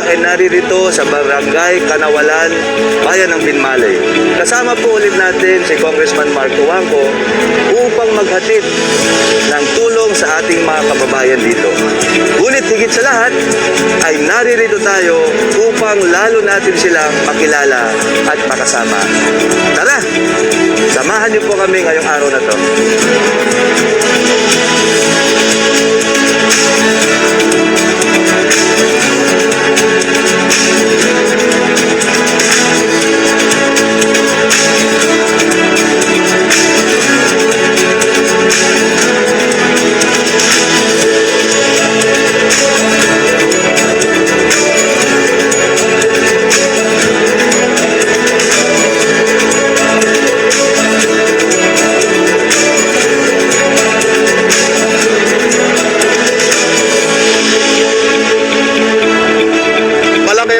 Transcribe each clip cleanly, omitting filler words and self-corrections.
ay naririto sa Barangay Kanawalan, Bayan ng Binmalay. Kasama po ulit natin si Congressman Marco Wangco upang maghatid ng tulong sa ating mga kababayan dito. Ngunit higit sa lahat ay naririto tayo upang lalo natin silang makilala at makasama. Tara, samahan niyo po kami ngayong araw na to.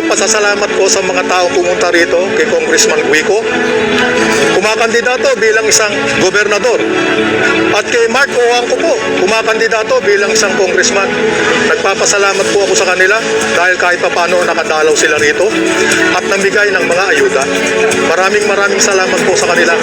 Pasasalamat ko sa mga taong pumunta rito kay Congressman Guico, kumakandidato bilang isang gobernador, at kay Marco Wangco po, kumakandidato bilang isang congressman. Nagpapasalamat po ako sa kanila dahil kahit papano nakadalaw sila rito at namigay ng mga ayuda. Maraming salamat po sa kanila.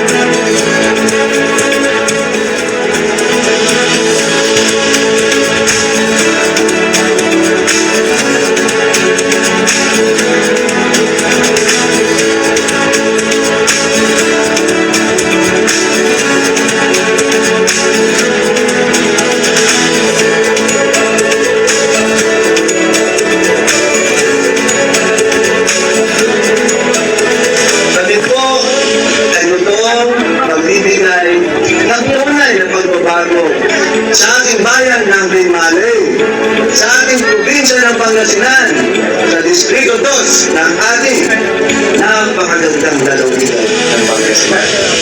Sa ating bayan ng Binmalay, sa ating probinsya ng Pangasinan, sa Distrito 2 ng ating napakagandang lalawigan ng Pangasinan.